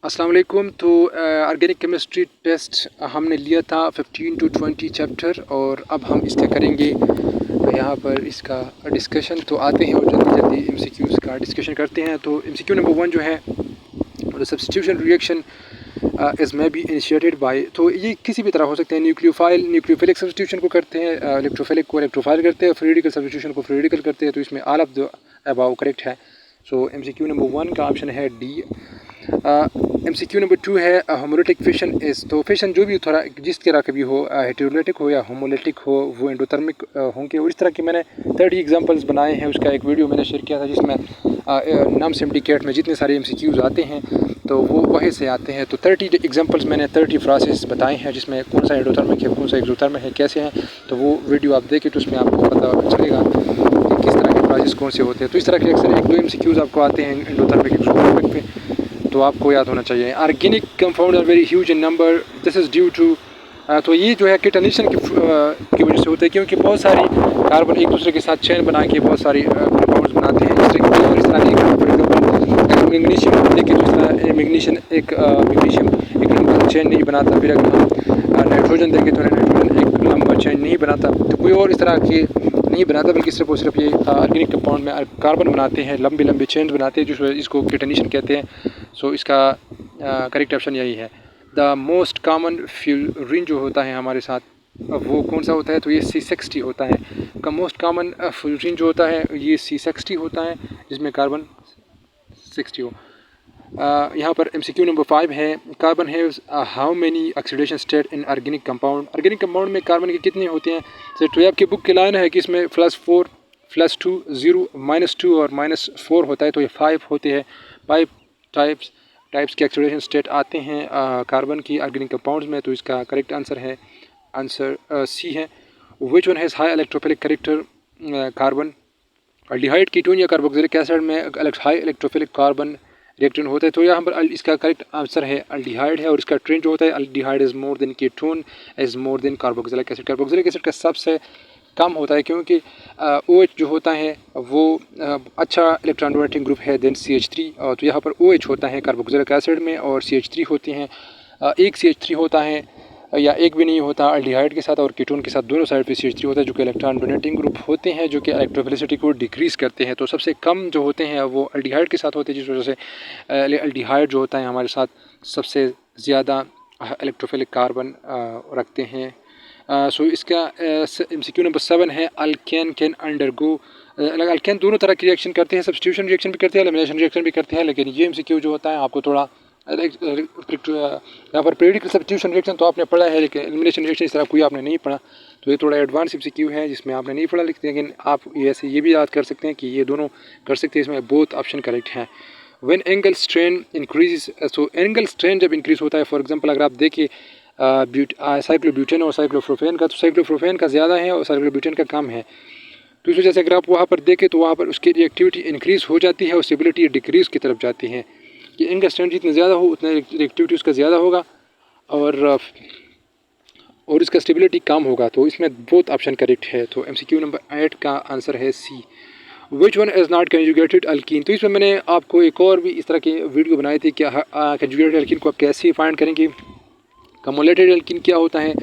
अस्सलाम वालेकुम। तो ऑर्गेनिक केमिस्ट्री टेस्ट हमने लिया था 15 to 20 चैप्टर और अब हम इसके करेंगे यहाँ पर इसका डिस्कशन। तो आते हैं और जल्दी जल्दी एमसीक्यूज़ का डिस्कशन करते हैं। तो एमसीक्यू नंबर 1 जो है the substitution reaction is may be initiated by. तो ये किसी भी तरह हो सकते हैं। न्यूक्लियोफिलिक सब्स्टिट्यूशन को करते हैं, इलेक्ट्रोफिलिक को इलेक्ट्रोफाइल करते हैं, फ्री रेडिकल सब्स्टिट्यूशन को फ्री रेडिकल करते हैं। तो इसमें all of the above correct है। सो एमसीक्यू नंबर 1 का ऑप्शन है डी। एमसीक्यू नंबर 2 है होमोलिटिक फिशन इज़। तो फिशन जो भी थोड़ा जिस तरह का भी हो, हेटेरोलिटिक हो या होमोलिटिक हो, वो एंडोथर्मिक होंगे। और इस तरह के मैंने 30 एग्जांपल्स बनाए हैं। उसका एक वीडियो मैंने शेयर किया था जिसमें नाम सिंडिकेट में जितने सारे एमसीक्यूज़ आते हैं तो वो वहीं से आते हैं। तो 30 एग्जांपल्स मैंने 30 फ्रासेस बताए हैं जिसमें कौन सा एंडोथर्मिक है, कौन सा एक्सोथर्मिक है, कैसे हैं। तो वो वीडियो आप देखें तो उसमें आपको पता चलेगा कि किस तरह के फ्रासेस कौन से होते हैं। तो इस तरह के अक्सर 1-2 एमसीक्यूज़ आपको आते हैं एंडोथर्मिक एक्सोथर्मिक पे, तो आपको याद होना चाहिए। Organic compound are very huge in number, this is due to. तो ये जो है किटनेशन की वजह से होता है, क्योंकि बहुत सारी कार्बन एक दूसरे के साथ चेन बना के बहुत सारी कंपाउंड्स बनाते हैं। इस तरह की फॉर एग्जाम्पल मैग्नीशियम देखिए, तो इस तरह मैग्नीशियम एक लंबा चेन नहीं बनाता। फिर अगर हम नाइट्रोजन देखें तो नाइट्रोजन एक लंबा चेन नहीं बनाता। तो कोई और इस तरह के नहीं बनाता, बल्कि सिर्फ और सिर्फ ये ऑर्गेनिक कंपाउंड में कार्बन बनाते हैं, लंबे लंबे चेन बनाते हैं, जिसको किटनेशन कहते हैं। सो इसका करेक्ट ऑप्शन यही है। द मोस्ट कॉमन फ्यूरिन जो होता है हमारे साथ वो कौन सा होता है? तो ये C60 होता है। का मोस्ट कॉमन फ्यूरिन जो होता है ये C60 होता है, जिसमें कार्बन 60 हो। यहाँ पर एमसीक्यू नंबर 5 है, carbon haves how many oxidation state in organic compound. Organic compound में कार्बन के कितने होते हैं? तो ट्वेब की बुक की लाइन है कि इसमें +4 +2 0 -2 और -4 होता है। तो ये 5 होते हैं। 5 टाइप्स के ऑक्सीडेशन स्टेट आते हैं कार्बन की ऑर्गेनिक कंपाउंड्स में। तो इसका करेक्ट आंसर है आंसर सी है। Which one has high electrophilic character? Carbon. Aldehyde ketone या कार्बोक्सिलिक एसिड में हाई इलेक्ट्रोफिलिक कार्बन रिएक्टेंट होता है। तो यहाँ पर इसका करेक्ट आंसर है अल्डिहाइड है। और इसका ट्रेंड जो होता है aldehyde is more than ketone is more than carboxylic acid. Carboxylic acid का सबसे कम होता है, क्योंकि OH जो होता है वो अच्छा इलेक्ट्रॉन डोनेटिंग ग्रुप है देन CH3। तो यहाँ पर OH होता है कार्बोक्सिलिक एसिड में और CH3 होते हैं। एक CH3 होता है या एक भी नहीं होता अल्डिहाइड के साथ और कीटोन के साथ, दोनों साइड पे CH3 होता है, जो कि इलेक्ट्रॉन डोनेटिंग ग्रुप होते हैं, जो कि इलेक्ट्रोफिलिसिटी को डिक्रीज़ करते हैं। तो सबसे कम जो होते हैं वो अल्डिहाइड के साथ होते हैं, जिस वजह से अल्डिहाइड जो होता है हमारे साथ सबसे ज़्यादा इलेक्ट्रोफिलिक कार्बन रखते हैं। सो इसका एमसीक्यू नंबर 7 है, अल्केन कैन अंडरगो। अल्केन दोनों तरह की रिएक्शन करते हैं, सब्स्टिट्यूशन रिएक्शन भी करते हैं, एलिमिनेशन रिएक्शन भी करते हैं। लेकिन ये एमसीक्यू जो होता है आपको थोड़ा यहाँ पर पीरियडिकल सब्स्टिट्यूशन रिएक्शन तो आपने पढ़ा है, लेकिन एलिमिनेशन रिएक्शन इस तरह कोई आपने नहीं पढ़ा। तो ये थोड़ा एडवांस एमसीक्यू है जिसमें आपने नहीं पढ़ा, लेकिन आप ऐसे ये भी याद कर सकते हैं कि ये दोनों कर सकते हैं। इसमें बोथ ऑप्शन करेक्ट हैं। When angle strain increase, so angle strain जब इंक्रीज होता है, फॉर एग्जांपल अगर आप देखिए साइक्लोब्यूटेन और साइक्लोप्रोपेन का, तो साइक्लोप्रोपेन का ज़्यादा है और साइक्लोब्यूटेन का कम है। तो इस वजह से अगर आप वहाँ पर देखें तो वहाँ पर उसकी रिएक्टिविटी इंक्रीज़ हो जाती है और स्टेबिलिटी डिक्रीज़ की तरफ जाती है। कि एंगल स्ट्रेन जितने ज़्यादा हो उतना रिएक्टिविटी उसका ज़्यादा होगा और इसका स्टेबिलिटी कम होगा। तो इसमें बोथ ऑप्शन करेक्ट है। तो एमसीक्यू नंबर 8 का आंसर है C. Which one is not conjugated alkene. तो इसमें मैंने आपको एक और भी इस तरह के वीडियो बनाए थे कि कंजुगेटेड अल्कीन को आप कैसे फाइंड करेंगे, कम्युलेटेड अल्कीन क्या होता है,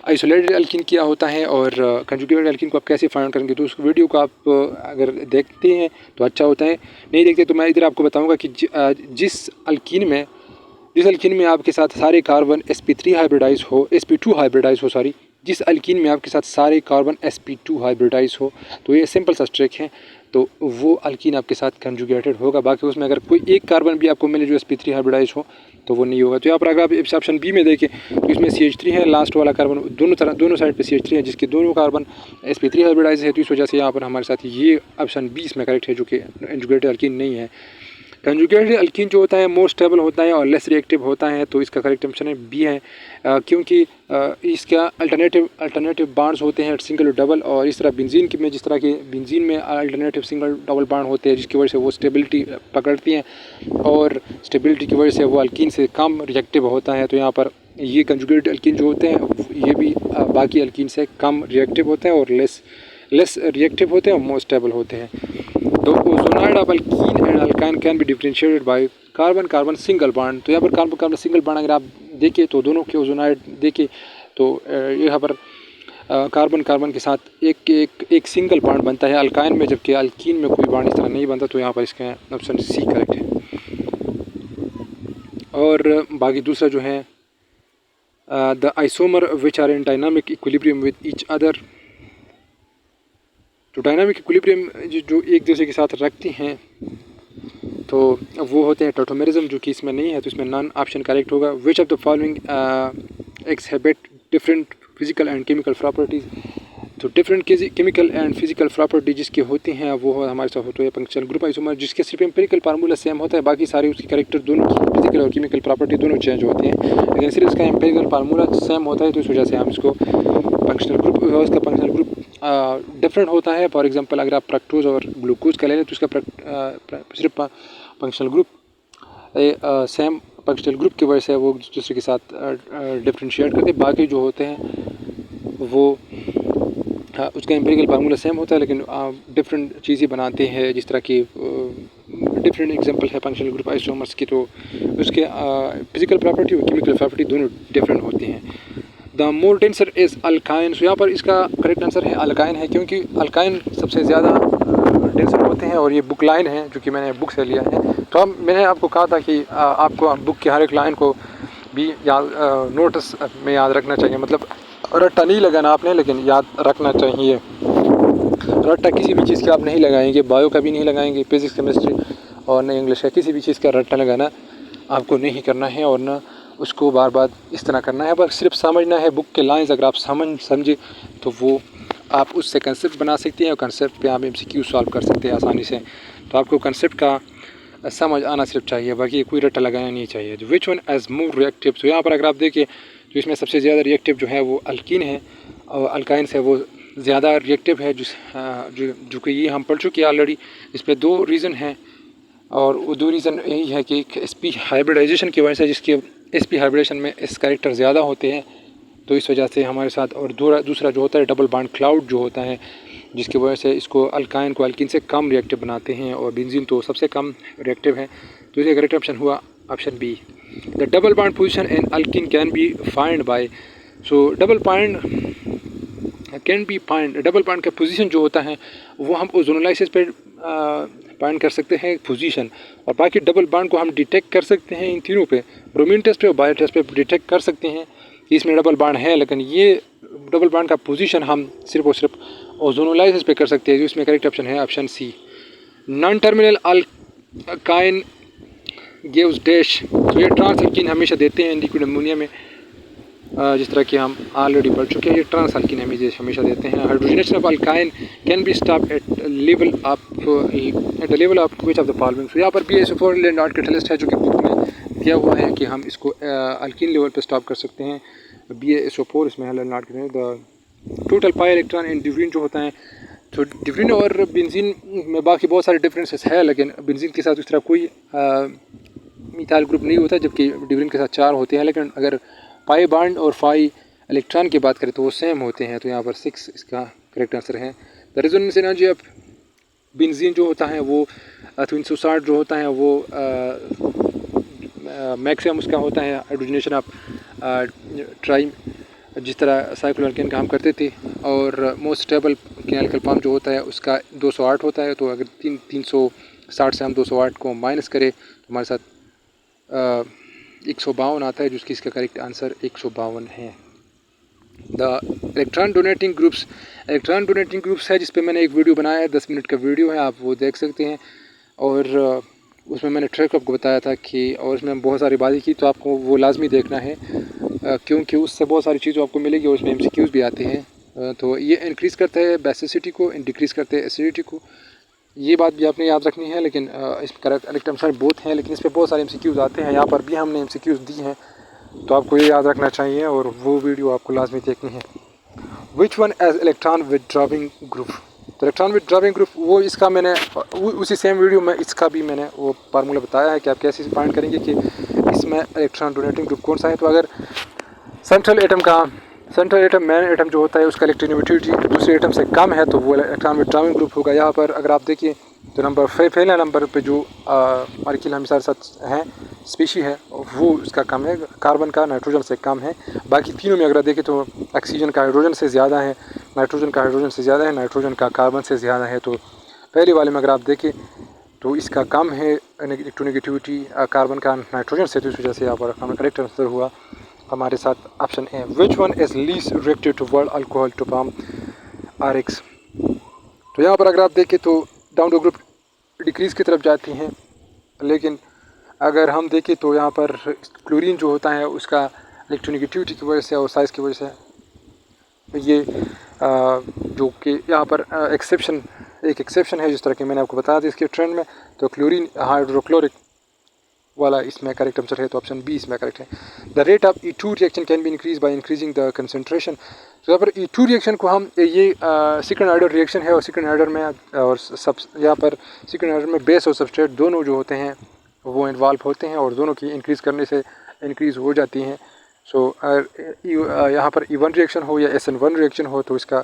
आइसोलेटेड अल्कीन क्या होता है और कंजुगेटेड अल्कीन को आप कैसे फाइंड करेंगे। तो उस वीडियो को आप अगर देखते हैं तो अच्छा होता है, नहीं देखते तो मैं इधर आपको बताऊंगा कि जिस अल्कीन में आपके साथ सारे कार्बन sp3 हाइब्रिडाइज हो, sp2 हाइब्रिडाइज हो, सॉरी, जिस अल्कीन में आपके साथ सारे कार्बन sp2 हाइब्रिडाइज हो, तो ये सिंपल सा ट्रिक है। तो वो अल्कीन आपके साथ कंजुगेटेड होगा। बाकी उसमें अगर कोई एक कार्बन भी आपको मिले जो sp3 हाइब्रिडाइज हो तो वो नहीं होगा। तो यहाँ पर अगर आप ऑप्शन बी में देखें तो इसमें CH3 है, लास्ट वाला कार्बन दोनों साइड पे CH3 है, जिसके दोनों कार्बन sp3 हाइब्रिडाइज है। तो इस वजह से यहाँ पर हमारे साथ ये ऑप्शन बी इसमें करेक्ट है, जो कि कंजुगेटेड अल्कीन नहीं है। कंजुगेटेड अल्कीन जो होता है मोर स्टेबल होता है और लेस रिएक्टिव होता है। तो इसका करेक्ट ऑप्शन है बी है, क्योंकि इसका अल्टरनेटिव बांड्स होते हैं सिंगल और डबल। और इस तरह बेंजीन में जिस तरह के बेंजीन में अल्टरनेटिव सिंगल डबल बांड होते हैं, जिसकी वजह से वो स्टेबिलिटी पकड़ती हैं और स्टेबिलिटी की वजह से वो अल्कीन से कम रिएक्टिव होता है। तो यहाँ पर ये कंजुगेटेड अल्कीन जो होते हैं ये भी बाकी अल्कीन से कम रिएक्टिव होते हैं और लेस रिएक्टिव होते हैं और मोर स्टेबल होते हैं। तो ozonide of alkyne and alkyne can be differentiated by carbon carbon single bond. तो यहाँ पर कार्बन कार्बन सिंगल बॉन्ड अगर आप देखें तो दोनों के ओजोनाइड देखें तो यहाँ पर कार्बन कार्बन के साथ एक सिंगल बॉन्ड बनता है अल्काइन में, जबकि अल्कीन में कोई बॉन्ड इस तरह नहीं बनता। तो यहाँ पर इसका ऑप्शन सी करेक्ट है। और बाकी दूसरा जो है the isomer which are in dynamic equilibrium with each other. तो डायनामिक इक्विलिब्रियम जो एक दूसरे के साथ रखती हैं तो वो होते हैं टॉटोमेरिज्म, जो कि इसमें नहीं है, तो इसमें नॉन ऑप्शन करेक्ट होगा। Which of the following exhibit different physical and chemical properties. तो different chemical and physical property जिसके होती हैं वो हमारे साथ होते हैं फंक्शनल ग्रुप आइसोमर, जिसके सिर्फ एम्पिरिकल फार्मूला सेम होता है, बाकी सारे उसके कैरेक्टर दोनों फिजिकल और केमिकल प्रॉपर्टी दोनों चेंज होते हैं, लेकिन सिर्फ इसका एम्पिरिकल फार्मूला सेम होता है। तो इस वजह से हम इसको फंक्शनल ग्रुप, इसका फंक्शनल ग्रुप डिफरेंट होता है। फॉर एग्जांपल अगर आप फ्रक्टोज और ग्लूकोज का ले लें तो इसका सिर्फ functional group same functional group की वजह से वो दूसरे के साथ डिफ्रेंशिएट करते हैं। बाकी जो होते हैं वो उसका एम्पिरिकल फार्मूला सेम होता है, लेकिन डिफरेंट चीज़ें बनाते हैं, जिस तरह की डिफरेंट एग्जांपल है फंक्शनल ग्रुप आइसोमर्स की। तो उसके फिजिकल प्रॉपर्टी और केमिकल प्रॉपर्टी दोनों डिफरेंट होती हैं। The more denser is alkyne. So यहाँ पर इसका करेक्ट आंसर है अल्काइन है, क्योंकि अल्काइन सबसे ज़्यादा डेंसर होते हैं, और ये बुक लाइन है जो कि मैंने बुक से लिया है। तो मैंने आपको कहा था कि आपको बुक की हर एक लाइन को भी याद नोटिस में याद रखना चाहिए, मतलब रट्टा नहीं लगाना आपने, लेकिन याद रखना चाहिए। रट्टा किसी भी चीज़ का आप नहीं लगाएंगे, बायो का भी नहीं लगाएंगे, फिजिक्स केमिस्ट्री और न इंग्लिश का, किसी भी चीज़ का रट्टा लगाना आपको नहीं करना है, और ना उसको बार बार इस तरह करना है, पर सिर्फ समझना है बुक के लाइंस। अगर आप समझे तो वो आप उससे कंसेप्ट बना सकते हैं, और कंसेप्ट पे आप MCQ सॉल्व कर सकते हैं आसानी से। तो आपको कंसेप्ट का समझ आना सिर्फ चाहिए, बाकी कोई रट्टा लगाना नहीं चाहिए। Which one is more reactive. तो यहाँ पर अगर आप देखिए तो इसमें सबसे ज़्यादा रिएक्टिव जो है वो अल्कीन है, और अल्काइन से वो ज़्यादा रिएक्टिव है, जो कि ये हम पढ़ चुके हैं ऑलरेडी। इस पर दो रीज़न हैं, और वो दो रीज़न यही है कि एक sp हाइब्रिडाइजेशन की वजह से, जिसके sp हाइब्रिडेशन में इस कैरेक्टर ज़्यादा होते हैं, तो इस वजह से हमारे साथ। और दूसरा जो होता है डबल बॉन्ड क्लाउड जो होता है, जिसकी वजह से इसको अल्काइन को अल्कीन से कम रिएक्टिव बनाते हैं, और बेंजीन तो सबसे कम रिएक्टिव है। तो इसका करेक्ट ऑप्शन हुआ option B. The double bond position in alkene can be find by. So double bond can be find, double bond का पोजीशन जो होता है वो हम ओजोनोलाइसिस पे फाइंड कर सकते हैं पोजीशन, और बाकी डबल बॉन्ड को हम डिटेक्ट कर सकते हैं इन तीनों पे, ब्रोमीन टेस्ट पे और बायो टेस्ट पे डिटेक्ट कर सकते हैं कि इसमें डबल बॉन्ड है। लेकिन ये डबल बॉन्ड का पोजीशन हम सिर्फ और सिर्फ ओजोनोलाइसिस पे कर सकते हैं, जो इसमें करेक्ट ऑप्शन है option C. Non terminal alkyne gives dash. तो ये ट्रांस अल्कीन हमेशा देते हैं लिक्विड अमोनिया में, जिस तरह कि हम ऑलरेडी पढ़ चुके हैं। ये ट्रांस अल्कीन हमेशा देते हैं। Hydrogenation of alkyne can be stop at the level of which of the following. तो यहाँ पर BaSO4 लेनार्ड कैटलिस्ट है, जो कि बुक में दिया हुआ है कि हम इसको अल्कीन लेवल पे स्टॉप कर सकते हैं। BaSO4 इसमें है Lindlar catalyst. The total pi electron in diffusion जो होता है, तो डिफ्यूजन और बेंजीन में बाकी बहुत सारे डिफरेंसेस है, लेकिन बेंजीन के साथ उस तरह कोई मिथाइल ग्रुप नहीं होता, जबकि डिफ्यूजन के साथ 4 होते हैं। लेकिन अगर पाई बॉन्ड और फाई इलेक्ट्रॉन की बात करें तो वो सेम होते हैं, तो यहाँ पर 6 इसका करेक्ट आंसर है। The resonance energy of benzene जो होता है वो 360 जो होता है वो मैक्सिमम उसका होता है। हाइड्रोजनेशन ऑफ ट्राई, जिस तरह साइक्लोअल्केन का हम करते थे, और मोस्ट स्टेबल केमिकल फॉर्म जो होता है उसका 208 होता है। तो अगर 360 से हम 208 को माइनस करें तो हमारे साथ 152 आता है, जिसकी इसका करेक्ट आंसर 152 है। द इलेक्ट्रॉन डोनेटिंग ग्रुप्स है, जिस पे मैंने एक वीडियो बनाया है, 10 मिनट का वीडियो है, आप वो देख सकते हैं। और उसमें मैंने ट्रैक आपको बताया था कि, और उसमें बहुत सारी बातें की, तो आपको वो लाजमी देखना है, क्योंकि उससे बहुत सारी चीज़ें आपको मिलेगी, और उसमें MCQs भी आते हैं। तो ये इंक्रीज़ करता है बेसिसिटी को, डिक्रीज़ करते हैं एसिडिटी को, ये बात भी आपने याद रखनी है। लेकिन इस करेक्ट आंसर बोथ हैं, लेकिन इस पर बहुत सारे MCQs आते हैं। यहाँ पर भी हमने MCQs दी हैं, तो आपको ये याद रखना चाहिए, और वो वीडियो आपको लाजमी देखनी है। Which one is electron withdrawing group. तो इलेक्ट्रॉन विदड्रॉइंग ग्रुप वो इसका मैंने उसी सेम वीडियो में इसका भी मैंने वो फार्मूला बताया है कि आप कैसे फाइंड करेंगे कि इसमें इलेक्ट्रॉन डोनेटिंग ग्रुप कौन सा है। तो अगर सेंट्रल एटम मेन एटम जो होता है उसका इलेक्ट्रोनेगेटिविटी दूसरे एटम से कम है, तो वो इलेक्ट्रॉन विदड्रॉइंग ग्रुप होगा। यहाँ पर अगर आप देखिए तो पहला नंबर पे जो अल्किल हमेशा साथ हैं स्पीशी है वो उसका कम है, कार्बन का नाइट्रोजन से कम है। बाकी तीनों में अगर देखें तो ऑक्सीजन का हाइड्रोजन से ज़्यादा है, नाइट्रोजन का हाइड्रोजन से ज़्यादा है, नाइट्रोजन का कार्बन से ज़्यादा है। तो पहले वाले में अगर आप देखें तो इसका कम है इलेक्ट्रोनेगेटिविटी कार्बन का नाइट्रोजन से, तो इस वजह से यहाँ पर हमें करेक्ट आंसर हुआ हमारे साथ option A. Which one is least reactive to world alcohol to palm RX। तो यहाँ पर अगर आप देखें तो डाउन टू ग्रुप डिक्रीज़ की तरफ जाती हैं, लेकिन अगर हम देखें तो यहाँ पर क्लोरीन जो होता है उसका इलेक्ट्रोनेगेटिविटी की वजह से और साइज़ की वजह से ये जो कि यहाँ पर एक एक्सेप्शन है, जिस तरह कि मैंने आपको बताया था इसके ट्रेंड में। तो क्लोरीन हाइड्रोक्लोरिक वाला इसमें करेक्ट आंसर है, तो ऑप्शन बी इसमें करेक्ट है। The rate of E2 reaction can be increase by increasing the concentration. तो यहाँ पर E2 रिएक्शन को हम ये सेकंड ऑर्डर रिएक्शन है, और सेकंड ऑर्डर में और सब यहाँ पर सेकंड ऑर्डर में बेस और सबस्ट्रेट दोनों जो होते हैं वो इन्वॉल्व होते हैं, और दोनों की इंक्रीज़ करने से इंक्रीज़ हो जाती हैं। सो यहाँ पर E1 रिएक्शन हो या SN1 रिएक्शन हो तो इसका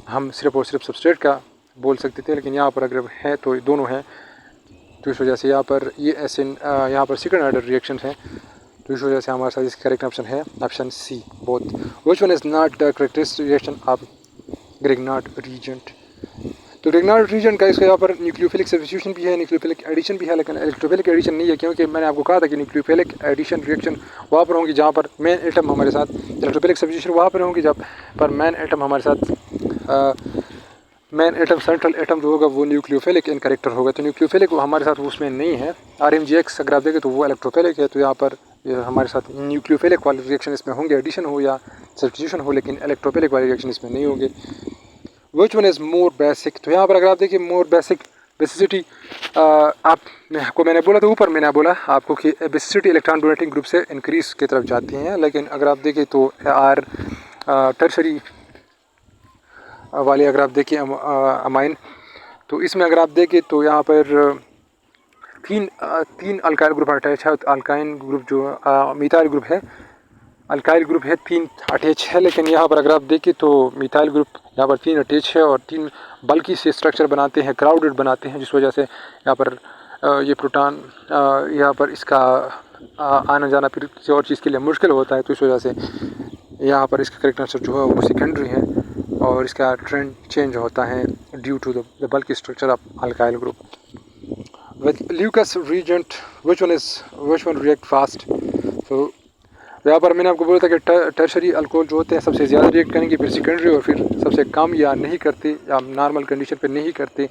हम सिर्फ और सिर्फ सबस्ट्रेट का बोल सकते थे, लेकिन यहाँ पर अगर है तो दोनों हैं, तो इस वजह से यहाँ पर ये यहाँ पर सेकंड ऑर्डर रिएक्शन है, तो इस वजह से हमारे साथ इसका करेक्ट ऑप्शन है option C both. Which one is not the characteristic reaction of Grignard reagent. तो ग्रिग्नार्ड रीजन का इसका यहाँ पर न्यूक्लियोफिलिक सब्स्टिट्यूशन भी है, न्यूक्लियोफिलिक एडिशन भी है, लेकिन इलेक्ट्रोफिलिक एडिशन नहीं है, क्योंकि मैंने आपको कहा था कि न्यूक्लियोफिलिक एडिशन रिएक्शन वहाँ पर होंगी जहाँ पर मेन एटम हमारे साथ, इलेक्ट्रोफिलिक सब्स्टिट्यूशन वहाँ पर होंगी जब पर मेन एटम हमारे साथ मेन एटम सेंट्रल एटम जो होगा वो न्यूक्लियोफिलिक इन कैरेक्टर होगा। तो न्यूक्लियोफिलिक हमारे साथ उसमें नहीं है। RMGX अगर आप देखें तो वो इलेक्ट्रोफिलिक है, तो यहाँ पर हमारे साथ न्यूक्लियोफिलिक वाले रिएक्शन इसमें होंगे, एडिशन हो या सब्स्टिट्यूशन हो, लेकिन इलेक्ट्रोफिलिक वाले रिएक्शन इसमें नहीं होंगे। विच वन इज़ मोर बेसिक। तो यहाँ पर अगर आप देखिए मोर बेसिसिटी आपको मैंने बोला था ऊपर, मैंने बोला आपको कि बेसिसिटी इलेक्ट्रॉन डोनेटिंग ग्रुप से इंक्रीज़ की तरफ जाती हैं, लेकिन अगर आप देखें तो टर्शरी वाले अगर आप देखिए अमाइन, तो इसमें अगर आप देखें तो यहाँ पर तीन अल्काइल ग्रुप अटैच है। अल्काइन ग्रुप जो मिथाइल ग्रुप है, अल्काइल ग्रुप है 3 अटैच है, लेकिन यहाँ पर अगर आप देखें तो मिथाइल ग्रुप यहाँ पर 3 अटैच है और 3 बल्कि से स्ट्रक्चर बनाते हैं, क्राउडेड बनाते हैं, जिस वजह से यहाँ पर ये प्रोटॉन यहाँ पर इसका आना जाना फिर किसी और चीज़ के लिए मुश्किल होता है। तो इस वजह से यहाँ पर इसका करेक्ट आंसर जो है वो सेकेंडरी है, और इसका ट्रेंड चेंज होता है due to the bulky structure of alkyl group. With Lucas reagent which one react fast. तो यहाँ पर मैंने आपको बोला था कि टर्शरी अल्कोहल जो होते हैं सबसे ज़्यादा रिएक्ट करेंगे, फिर सेकेंडरी, और फिर सबसे कम या नहीं करते या नॉर्मल कंडीशन पे नहीं करते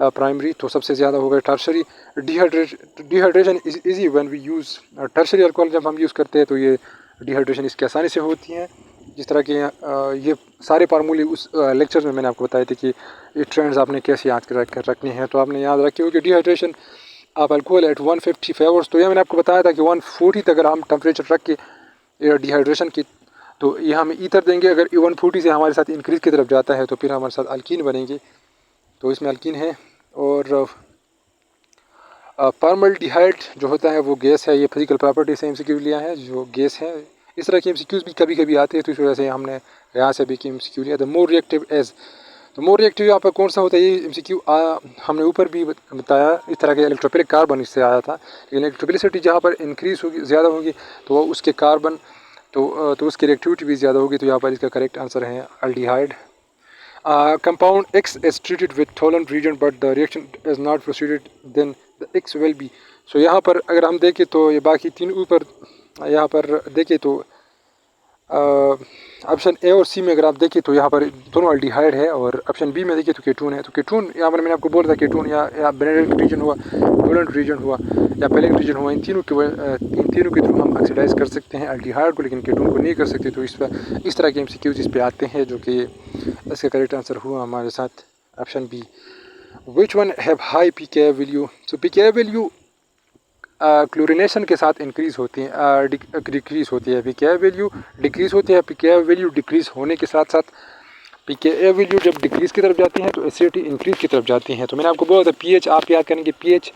प्राइमरी। तो सबसे ज़्यादा होगा tertiary. Dehydration is easy when we use tertiary alcohol. जब हम यूज़ करते हैं तो ये डिहाइड्रेशन इसकी आसानी से होती है, जिस तरह के ये सारे फार्मूले उस लेक्चर में मैंने आपको बताए थे कि ये ट्रेंड्स आपने कैसे याद कर रखने हैं। तो आपने याद रखे हो कि डिहाइड्रेशन आप अल्कोहल एट 150 फेवर्स, तो ये मैंने आपको बताया था कि 140 तक अगर हम टेम्परेचर रख के डिहाइड्रेशन की, तो ये हम ईथर देंगे। अगर 140 से हमारे साथ इंक्रीज़ की तरफ जाता है तो फिर हमारे साथ अल्कीन बनेंगे, तो इसमें अल्कीन है। और फॉर्मल्डिहाइड जो होता है वो गैस है, ये फिजिकल प्रॉपर्टी से MCQ लिया है, जो गैस है। इस तरह के MCQs भी कभी कभी आते हैं, तो इस वजह से हमने यहाँ से भी MCQ लिया। द मोर रिएक्टिव एज, तो मोर रिएक्टिव यहाँ पर कौन सा होता है, ये MCQ हमने ऊपर भी बताया। इस तरह के इलेक्ट्रोफिलिक कार्बन इससे आया था, लेकिन इलेक्ट्रोफिलिसिटी जहाँ पर इंक्रीज़ होगी, ज़्यादा होगी, तो उसके कार्बन तो उसकी रिएक्टिविटी भी ज़्यादा होगी। तो यहाँ पर इसका करेक्ट आंसर है aldehyde. Compound X is treated with tolerant reagent but the reaction is not proceeded, then the X will be। सो यहाँ पर अगर हम देखें तो ये बाकी तीन ऊपर यहाँ पर देखें तो ऑप्शन ए और सी में अगर आप देखें तो यहाँ पर दोनों अल्डिहाइड है, और ऑप्शन बी में देखें तो केटून है। तो केटून यहाँ पर मैंने आपको बोला था केटून या बेनेडिक्ट रीजन हुआ, टोलेंट रीजन हुआ या पेलिंग रीजन हुआ, इन तीनों के थ्रू हम ऑक्सीडाइज कर सकते हैं अल्डिहाइड को, लेकिन केटून को नहीं कर सकते। तो इस तरह के MCQs इस पे आते हैं, जो कि इसका करेक्ट आंसर हुआ हमारे साथ option B. Which one have high pKa value. So pKa value chlorination के साथ इंक्रीज़ होती है, डिक्रीज़ होती है। pKa वैल्यू डिक्रीज़ होती है। pKa वैल्यू डिक्रीज़ होने के साथ साथ pKa वैल्यू जब डिक्रीज़ की तरफ जाती है तो एसिडिटी इंक्रीज़ की तरफ जाती है। तो मैंने आपको बोला था pH आप याद करेंगे, pH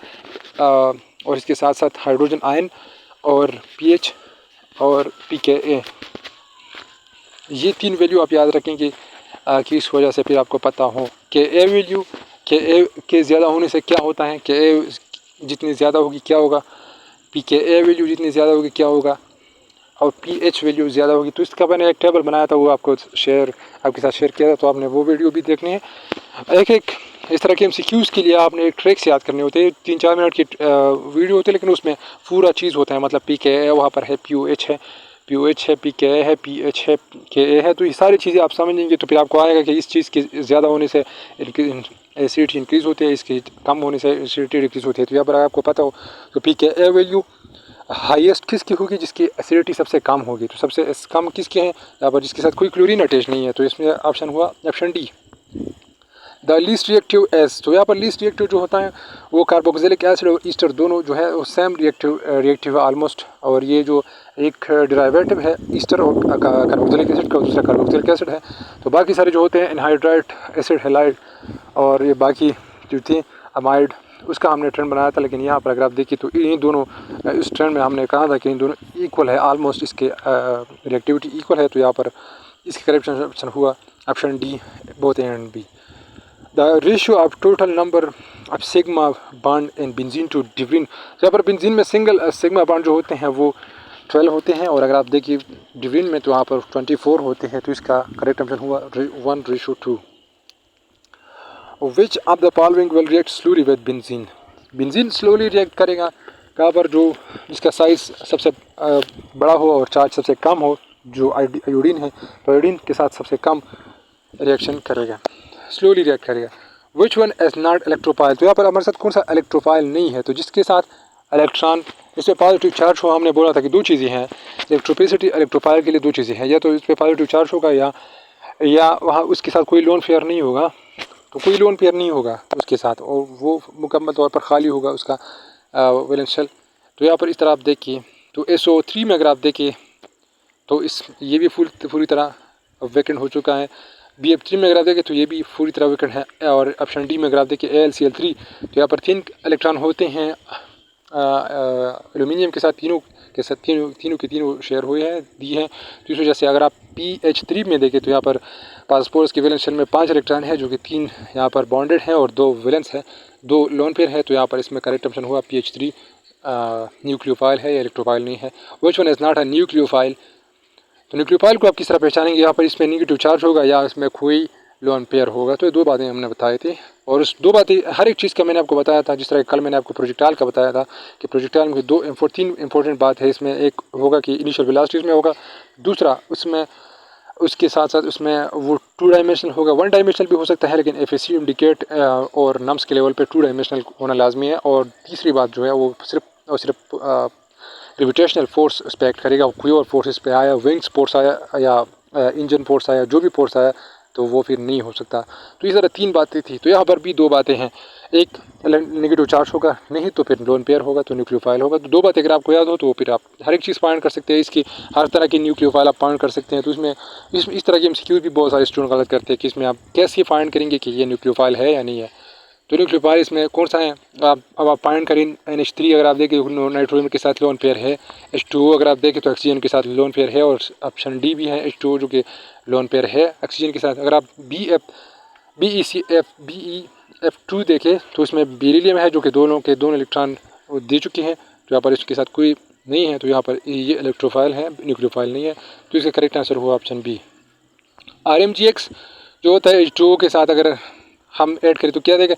और इसके साथ साथ हाइड्रोजन आयन और pH और pKa, ये तीन वैल्यू आप याद रखेंगे कि इस वजह से फिर आपको पता हो कि के ए के ज़्यादा होने से क्या होता है, के ए जितनी ज़्यादा होगी क्या होगा, पी के ए वैल्यू जितनी ज़्यादा होगी क्या होगा, और पी एच वैल्यू ज़्यादा होगी। तो इसका मैंने एक टेबल बनाया था, वो आपके साथ शेयर किया था, तो आपने वो वीडियो भी देखनी है। एक इस तरह के MCQs के लिए आपने एक ट्रिक्स याद करने होते हैं। 3-4 मिनट की वीडियो होती है, लेकिन उसमें पूरा चीज़ होता है। मतलब पी के ए वहाँ पर है, POH है, पी के ए है, PH है, के ए है। तो ये सारी चीज़ें आप समझेंगे तो फिर आपको आएगा कि इस चीज़ के ज़्यादा होने से एसिडिटी इंक्रीज़ होती है, इसके कम होने से एसिडिटी डिक्रीज़ होती है। तो यहाँ पर आपको पता हो तो पी के ए वैल्यू हाईएस्ट किसकी होगी, जिसकी एसिडिटी सबसे कम होगी। तो सबसे कम किसकी है यहाँ पर, जिसके साथ कोई क्लोरीन अटैच नहीं है। तो इसमें ऑप्शन हुआ option D, the least reactive S. तो यहाँ पर लीस्ट रिएक्टिव जो होता है वो कार्बोक्सिलिक एसिड और ईस्टर दोनों जो है वो सेम रिएक्टिव है ऑलमोस्ट। और ये जो एक डिराइवेटिव है ईस्टर और कार्बोक्सिलिक एसिड का, दूसरा कार्बोक्सिलिक एसिड है। तो बाकी सारे जो होते हैं एनहाइड्राइड एसिड, हैलाइड और ये बाकी जो थी अमाइड, उसका हमने ट्रेंड बनाया था। लेकिन यहाँ पर अगर आप देखिए तो इन दोनों इस ट्रेंड में हमने कहा था कि इन दोनों इक्वल है, ऑलमोस्ट इसके रिएक्टिविटी इक्वल है। तो यहाँ पर इसकी करेक्ट ऑप्शन हुआ option D, both A and B. The ratio of total number of sigma bond in benzene to divine. तो यहाँ पर बेंजीन में सिंगल सिग्मा बॉन्ड जो होते हैं वो 12 होते हैं, और अगर आप देखिए डिविन में तो यहाँ पर 24 होते हैं। तो इसका करेक्ट ऑप्शन हुआ 1:2। विच of the following will react slowly with benzene. Benzene slowly react करेगा कहाँ पर, जो जिसका साइज़ सबसे बड़ा हो और चार्ज सबसे कम हो, जो आयोडीन है। तो आयोडीन के साथ सबसे कम रिएक्शन करेगा, स्लोली रिएक्ट करेगा। Which one is not electrophile. तो यहाँ पर हमारे साथ कौन सा इलेक्ट्रोफाइल नहीं है, तो जिसके साथ इलेक्ट्रॉन इसमें पॉजिटिव चार्ज हो। हमने बोला था कि दो चीज़ें हैं इलेक्ट्रोफिसिटी, इलेक्ट्रोफाइल के लिए दो चीज़ें हैं, या तो इस पर पॉजिटिव चार्ज होगा या वहाँ उसके साथ कोई लोन पेयर नहीं होगा। तो कोई लोन पेयर नहीं होगा उसके साथ, और वो मुकम्मल तौर पर खाली होगा उसका वैलेंस शेल। तो यहाँ पर इस तरह आप देखिए तो SO3 में अगर आप देखिए तो ये भी पूरी तरह वैकेंट हो चुका है। BF3 में अगर आप देखें तो ये भी पूरी तरह वैकेंट है। और ऑप्शन डी में अगर आप देखिए AlCl3, तो यहाँ पर 3 इलेक्ट्रॉन होते हैं एल्यूमिनियम के साथ, तीनों के तीनों शेयर हुए हैं, दी हैं। तो इस वजह से अगर आप PH3 में देखें तो यहाँ पर फास्फोरस के वैलेंस शेल में 5 इलेक्ट्रॉन है, जो कि 3 यहाँ पर बॉन्डेड हैं और 2 वैलेंस है, 2 लोन पेयर है। तो यहाँ पर इसमें करेक्ट ऑप्शन हुआ PH3 न्यूक्लियोफाइल है या इलेक्ट्रोफाइल नहीं है। Which one is not a nucleophile. तो न्यूक्लियोफाइल को आप किस तरह पहचानेंगे, यहाँ पर इसमें नेगेटिव चार्ज होगा या इसमें कोई लोन पेयर होगा। तो ये 2 बातें हमने बताई थी, और उस 2 बातें हर एक चीज़ का मैंने आपको बताया था। जिस तरह कल मैंने आपको प्रोजेक्टाइल का बताया था कि प्रोजेक्टाइल में 3 इंपॉर्टेंट बात है। इसमें एक होगा कि इनिशियल वेलोसिटी में होगा, दूसरा उसमें उसके साथ साथ उसमें वो 2 डायमेंशनल होगा, 1 डायमेंशनल भी हो सकता है, लेकिन FAC इंडिकेट और नम्स के लेवल पे 2 डायमेंशनल होना लाजमी है। और तीसरी बात जो है वो सिर्फ ग्रेविटेशनल फोर्स उस पर एक्ट करेगा, कोई और फोर्स इस पर आया, विंग्स फोर्स आया या इंजन फोर्स आया, जो भी फोर्स आया तो वो फिर नहीं हो सकता। तो इस तरह 3 बातें थी। तो यहाँ पर भी 2 बातें हैं, एक नेगेटिव चार्ज होगा, नहीं तो फिर लोन पेयर होगा, तो न्यूक्लियोफाइल होगा। तो 2 बातें अगर आपको याद हो तो फिर आप हर एक चीज़ फाइंड कर सकते हैं, इसकी हर तरह की न्यूक्लियोफाइल आप फाइंड कर सकते हैं। तो इसमें इस तरह की MCQ भी बहुत सारे स्टूडेंट गलत करते हैं कि इसमें आप कैसे फाइंड करेंगे कि ये न्यूक्लियोफाइल है या नहीं है। तो न्यूक्लियोफाइल इसमें कौन सा है, अब आप फाइंड करें NH3 अगर आप देखें नाइट्रोजन के साथ लोन पेयर है, H2O अगर आप देखें तो ऑक्सीजन के साथ लोन पेयर है, और ऑप्शन डी भी है H2O जो कि लोन पेयर है ऑक्सीजन के साथ। अगर आप BeF2 देखें तो इसमें बेरिलियम है, जो कि दोनों इलेक्ट्रॉन दे चुके हैं। तो यहाँ पर इसके साथ कोई नहीं है, तो यहाँ पर ये इलेक्ट्रोफाइल है, न्यूक्लियोफाइल नहीं है। तो इसका करेक्ट आंसर हुआ ऑप्शन बी। RMGX जो होता है H2O के साथ अगर हम ऐड करें तो क्या देगा,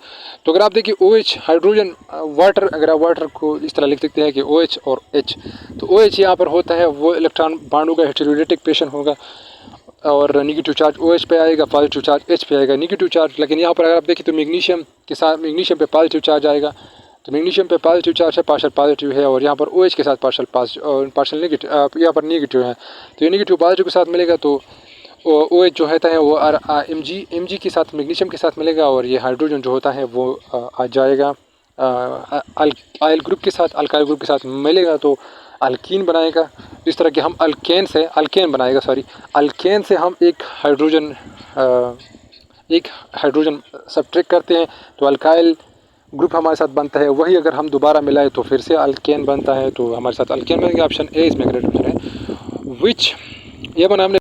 तो अगर आप देखिए OH हाइड्रोजन वाटर, अगर आप वाटर को इस तरह लिख सकते हैं कि OH और H, तो OH यहाँ पर होता है वो इलेक्ट्रॉन बाउंड होगा, हेटेरोडेटिक पेशन होगा, और नेगेटिव चार्ज OH पे आएगा, पॉजिटिव चार्ज H पे आएगा, नेगेटिव चार्ज। लेकिन यहाँ पर अगर आप देखिए तो मैग्नीशियम के साथ मैग्नीशियम पे पॉजिटिव चार्ज आएगा, तो मैग्नीशियम पे पॉजिटिव चार्ज है, पार्शल पॉजिटिव है, और यहाँ पर OH के साथ पार्शल नेगेटिव, यहाँ पर नेगेटिव है। तो ये नेगेटिव पॉजिटिव के साथ मिलेगा, तो OH जो होता है वो Mg के साथ मैग्नीशियम के साथ मिलेगा, और ये हाइड्रोजन जो होता है वो आ जाएगा अल्काइल ग्रुप के साथ मिलेगा, तो अल्कीन बनाएगा। इस तरह के हम अल्केन से हम एक हाइड्रोजन सब्ट्रैक्ट करते हैं, तो अल्काइल ग्रुप हमारे साथ बनता है। वही अगर हम दोबारा मिलाए तो फिर से अल्केन बनता है, तो हमारे साथ अल्केन बनेगा। ऑप्शन ए इसमें करेक्ट ऑप्शन है। विच ये बना हमने